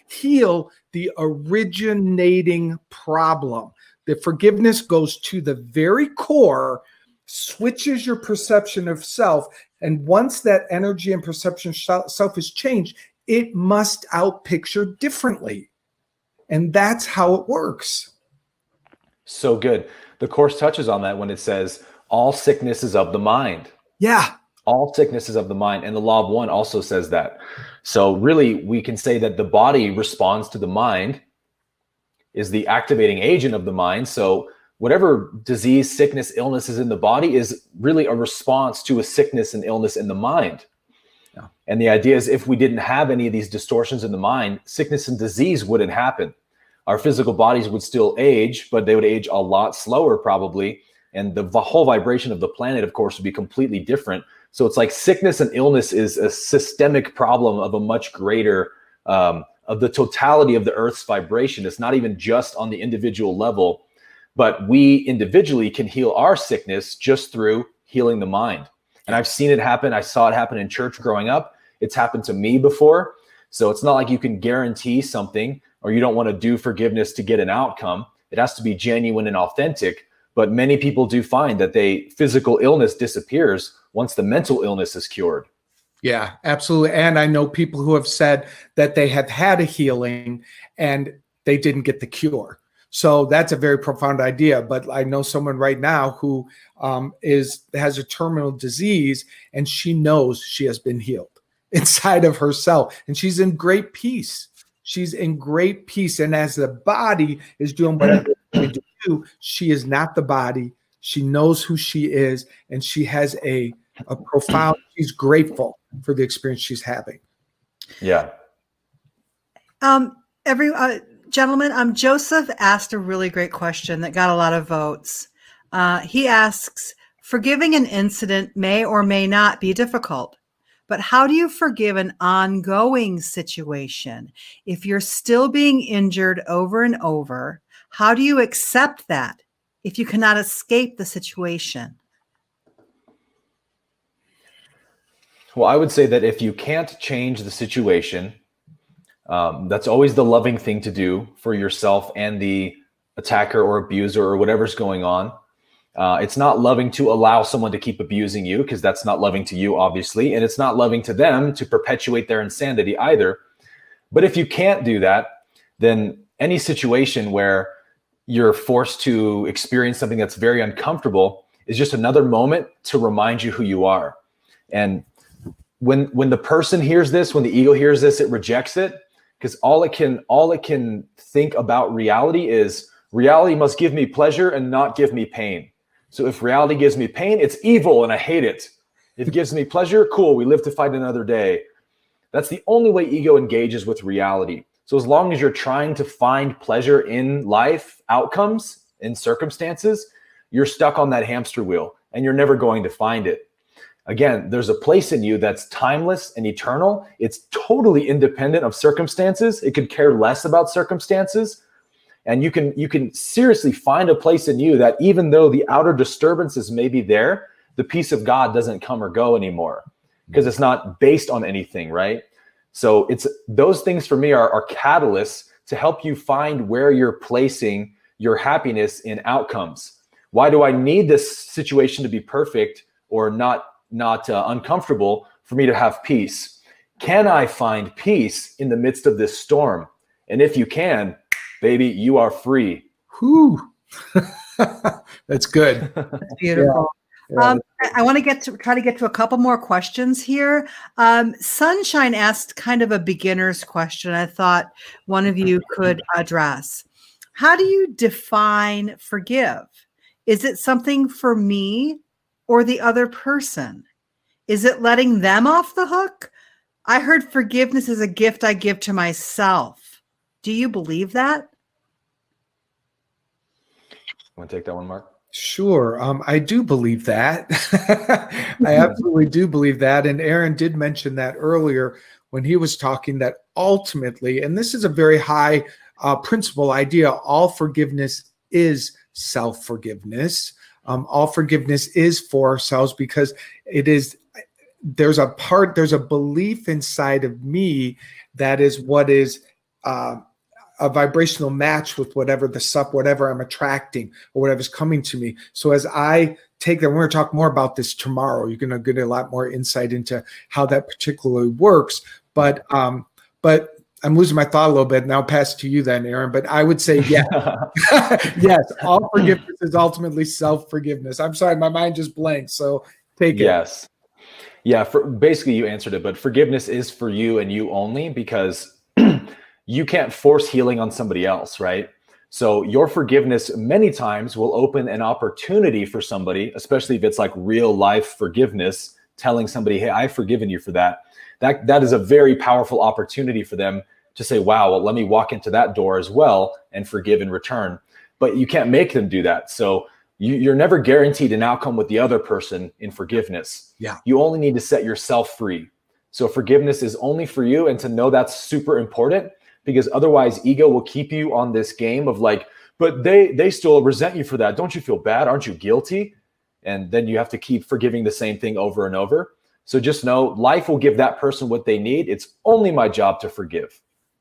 heal the originating problem. The forgiveness goes to the very core, switches your perception of self, and once that energy and perception of self is changed, it must outpicture differently. And that's how it works. So good. The Course touches on that when it says, all sickness is of the mind. Yeah. All sickness is of the mind. And the Law of One also says that. So really, we can say that the body responds to the mind, is the activating agent of the mind. So whatever disease, sickness, illness is in the body is really a response to a sickness and illness in the mind. Yeah. And the idea is if we didn't have any of these distortions in the mind, sickness and disease wouldn't happen. Our physical bodies would still age, but they would age a lot slower probably. And the whole vibration of the planet, of course, would be completely different. So it's like sickness and illness is a systemic problem of a much greater, of the totality of the Earth's vibration. It's not even just on the individual level, but we individually can heal our sickness just through healing the mind. And I've seen it happen. I saw it happen in church growing up. It's happened to me before. So it's not like you can guarantee something or you don't want to do forgiveness to get an outcome. It has to be genuine and authentic. But many people do find that physical illness disappears once the mental illness is cured. Yeah, absolutely. And I know people who have said that they have had a healing and they didn't get the cure. So that's a very profound idea. But I know someone right now who has a terminal disease, and she knows she has been healed inside of herself, and she's in great peace. She's in great peace. And as the body is doing whatever it do, she is not the body. She knows who she is, and she has a profound, she's grateful for the experience she's having. Yeah. Gentlemen, Joseph asked a really great question that got a lot of votes. He asks, forgiving an incident may or may not be difficult, but how do you forgive an ongoing situation? If you're still being injured over and over, how do you accept that if you cannot escape the situation? Well, I would say that if you can't change the situation, that's always the loving thing to do for yourself and the attacker or abuser or whatever's going on. It's not loving to allow someone to keep abusing you, because that's not loving to you, obviously. And it's not loving to them to perpetuate their insanity either. But if you can't do that, then any situation where you're forced to experience something that's very uncomfortable is just another moment to remind you who you are. And when the person hears this, when the ego hears this, it rejects it, because all it can think about reality is reality must give me pleasure and not give me pain. So if reality gives me pain, it's evil and I hate it. If it gives me pleasure, cool, we live to fight another day. That's the only way ego engages with reality. So as long as you're trying to find pleasure in life, outcomes, in circumstances, you're stuck on that hamster wheel and you're never going to find it. Again, there's a place in you that's timeless and eternal. It's totally independent of circumstances. It could care less about circumstances. And you can seriously find a place in you that even though the outer disturbances may be there, the peace of God doesn't come or go anymore because it's not based on anything, right? So it's those things for me are catalysts to help you find where you're placing your happiness in outcomes. Why do I need this situation to be perfect or not uncomfortable for me to have peace? Can I find peace in the midst of this storm? And if you can, baby, you are free. Whew. That's good. That's beautiful. I want to try to get to a couple more questions here. Sunshine asked kind of a beginner's question. I thought one of you could address. How do you define forgive? Is it something for me or the other person? Is it letting them off the hook? I heard forgiveness is a gift I give to myself. Do you believe that? Want to take that one, Mark? Sure. I do believe that. I absolutely do believe that. And Aaron did mention that earlier when he was talking, that ultimately, and this is a very high principle idea, all forgiveness is self-forgiveness. All forgiveness is for ourselves, because it is, there's a belief inside of me that is what is a vibrational match with whatever I'm attracting or whatever's coming to me. So as I take that, we're going to talk more about this tomorrow. You're going to get a lot more insight into how that particularly works. But I'm losing my thought a little bit. Now I'll pass it to you then, Aaron. But I would say, yeah, yes, all forgiveness is ultimately self-forgiveness. I'm sorry, my mind just blanked. So take it. Yes. Yeah, basically you answered it, but forgiveness is for you and you only, because you can't force healing on somebody else, right? So your forgiveness many times will open an opportunity for somebody, especially if it's like real life forgiveness, telling somebody, hey, I've forgiven you for that. That is a very powerful opportunity for them to say, wow, well, let me walk into that door as well and forgive in return. But you can't make them do that. So you're never guaranteed an outcome with the other person in forgiveness. Yeah. You only need to set yourself free. So forgiveness is only for you, and to know that's super important, because otherwise ego will keep you on this game of like, but they still resent you for that. Don't you feel bad? Aren't you guilty? And then you have to keep forgiving the same thing over and over. So just know life will give that person what they need. It's only my job to forgive.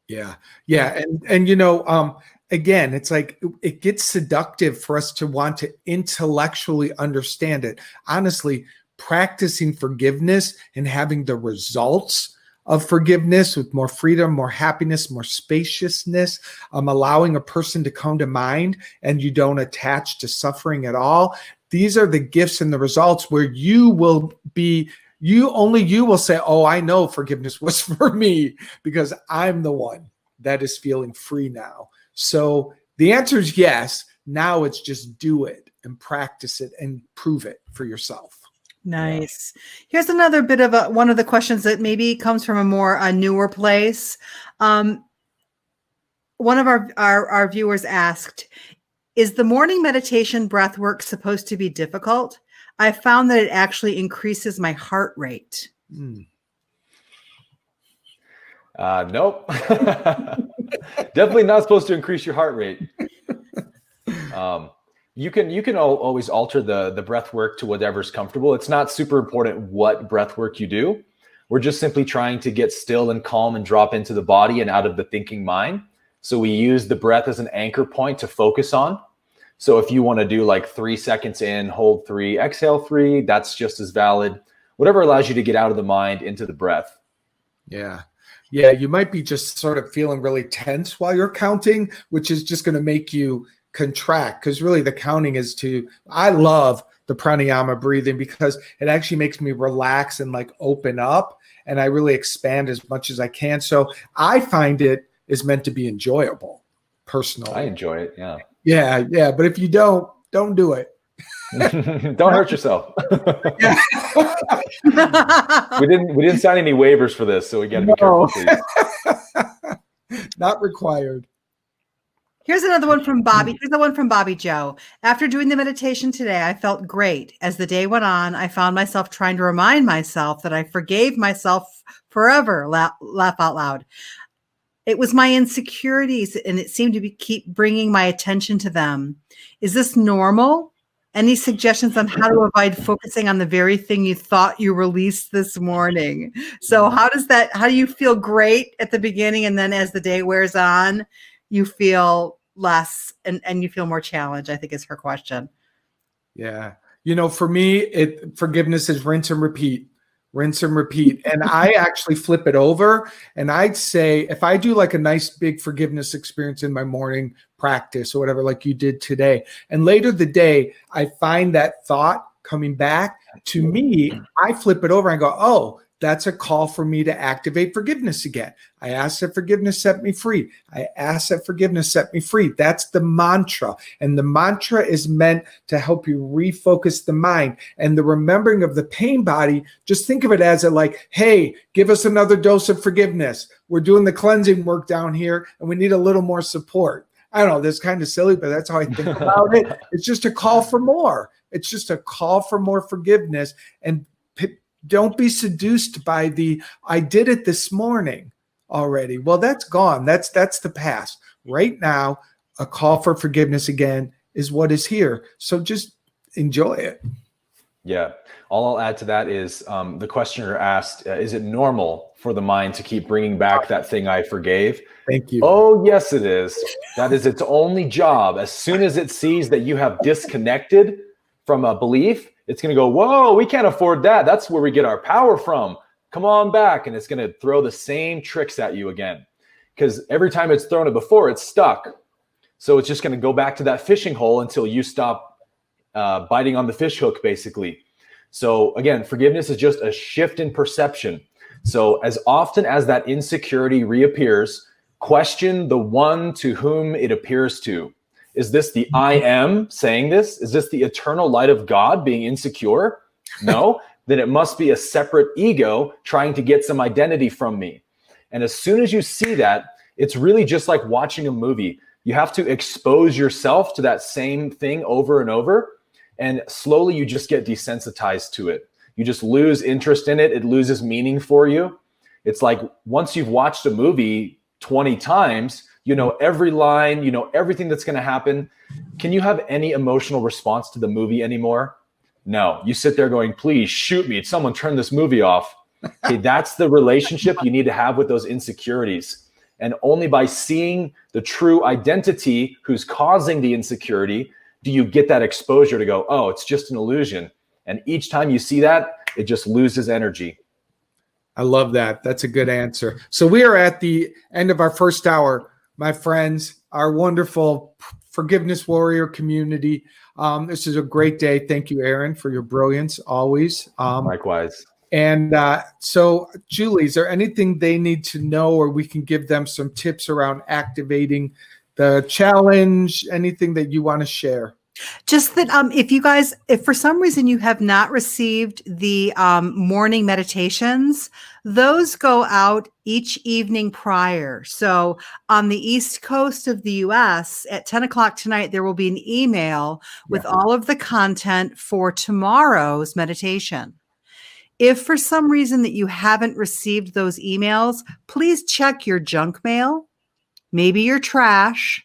Yeah. Yeah. And you know, again, it's like it gets seductive for us to want to intellectually understand it. Honestly, practicing forgiveness and having the results of forgiveness with more freedom, more happiness, more spaciousness, allowing a person to come to mind and you don't attach to suffering at all. These are the gifts and the results where you will be, you will say, oh, I know forgiveness was for me because I'm the one that is feeling free now. So the answer is yes. Now it's just do it and practice it and prove it for yourself. Nice. Here's another bit of one of the questions that maybe comes from a newer place. One of our viewers asked, is the morning meditation breath work supposed to be difficult? I found that it actually increases my heart rate. Nope. Definitely not supposed to increase your heart rate. You can always alter the breath work to whatever's comfortable. It's not super important what breath work you do. We're just simply trying to get still and calm and drop into the body and out of the thinking mind. So we use the breath as an anchor point to focus on. So if you want to do like 3 seconds in, hold 3, exhale 3, that's just as valid. Whatever allows you to get out of the mind into the breath. Yeah. Yeah. You might be just sort of feeling really tense while you're counting, which is just going to make you contract, because really the counting is I love the pranayama breathing because it actually makes me relax and like open up, and I really expand as much as I can. So I find it is meant to be enjoyable personally. I enjoy it. Yeah. Yeah. Yeah. But if you don't do it. Don't hurt yourself. We didn't sign any waivers for this, so we got to be careful, please. Not required. Here's another one from Bobby. Here's the one from Bobby Joe. After doing the meditation today, I felt great. As the day went on, I found myself trying to remind myself that I forgave myself forever. Laugh out loud. It was my insecurities, and it seemed to keep bringing my attention to them. Is this normal? Any suggestions on how to avoid focusing on the very thing you thought you released this morning? So how do you feel great at the beginning, and then as the day wears on, you feel less and you feel more challenged, I think is her question. Yeah. You know, for me, forgiveness is rinse and repeat. Rinse and repeat. And I actually flip it over. And I'd say if I do like a nice big forgiveness experience in my morning practice or whatever, like you did today, and later the day, I find that thought coming back. To me, I flip it over and go, oh, that's a call for me to activate forgiveness again. I ask that forgiveness set me free. I ask that forgiveness set me free. That's the mantra. And the mantra is meant to help you refocus the mind. And the remembering of the pain body, just think of it as like, hey, give us another dose of forgiveness. We're doing the cleansing work down here and we need a little more support. I don't know, that's kind of silly, but that's how I think about it. It's just a call for more. It's just a call for more forgiveness. And don't be seduced by the, I did it this morning already. Well, that's gone. That's the past. Right now, a call for forgiveness again is what is here. So just enjoy it. Yeah. All I'll add to that is the questioner asked, is it normal for the mind to keep bringing back that thing I forgave? Thank you. Oh, yes, it is. That is its only job. As soon as it sees that you have disconnected from a belief, it's going to go, whoa, we can't afford that. That's where we get our power from. Come on back. And it's going to throw the same tricks at you again. Because every time it's thrown it before, it's stuck. So it's just going to go back to that fishing hole until you stop biting on the fish hook, basically. So again, forgiveness is just a shift in perception. So as often as that insecurity reappears, question the one to whom it appears to. Is this the I am saying this? Is this the eternal light of God being insecure? No, then it must be a separate ego trying to get some identity from me. And as soon as you see that, it's really just like watching a movie. You have to expose yourself to that same thing over and over. And slowly you just get desensitized to it. You just lose interest in it. It loses meaning for you. It's like once you've watched a movie 20 times, you know every line, you know everything that's going to happen. Can you have any emotional response to the movie anymore? No. You sit there going, please shoot me. Someone turn this movie off. Okay, that's the relationship you need to have with those insecurities. And only by seeing the true identity who's causing the insecurity do you get that exposure to go, oh, it's just an illusion. And each time you see that, it just loses energy. I love that. That's a good answer. So we are at the end of our first hour, my friends, our wonderful forgiveness warrior community. This is a great day. Thank you, Aaron, for your brilliance always. Likewise. And so, Julie, is there anything they need to know, or we can give them some tips around activating the challenge? Anything that you want to share? Just that if for some reason you have not received the morning meditations, those go out each evening prior. So on the East Coast of the US at 10 o'clock tonight, there will be an email with all of the content for tomorrow's meditation. If for some reason that you haven't received those emails, please check your junk mail, maybe your trash,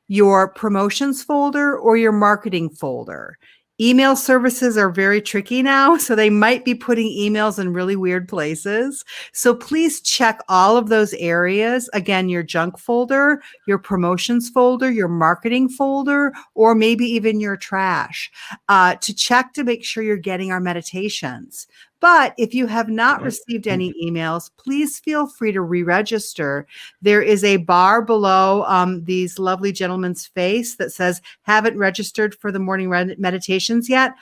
your promotions folder, or your marketing folder. Email services are very tricky now, so they might be putting emails in really weird places. So please check all of those areas. Again, your junk folder, your promotions folder, your marketing folder, or maybe even your trash to check to make sure you're getting our meditations. But if you have not received any emails, please feel free to re-register. There is a bar below these lovely gentlemen's face that says, haven't registered for the morning meditations yet.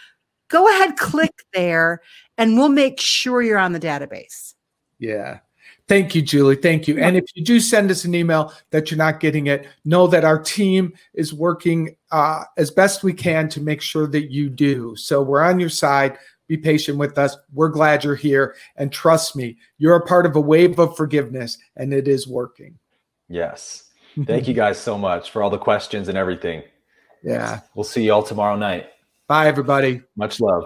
Go ahead, click there, and we'll make sure you're on the database. Yeah. Thank you, Julie. Thank you. And if you do send us an email that you're not getting it, know that our team is working as best we can to make sure that you do. So we're on your side. Be patient with us. We're glad you're here. And trust me, you're a part of a wave of forgiveness, and it is working. Yes. Thank you guys so much for all the questions and everything. Yeah. We'll see you all tomorrow night. Bye, everybody. Much love.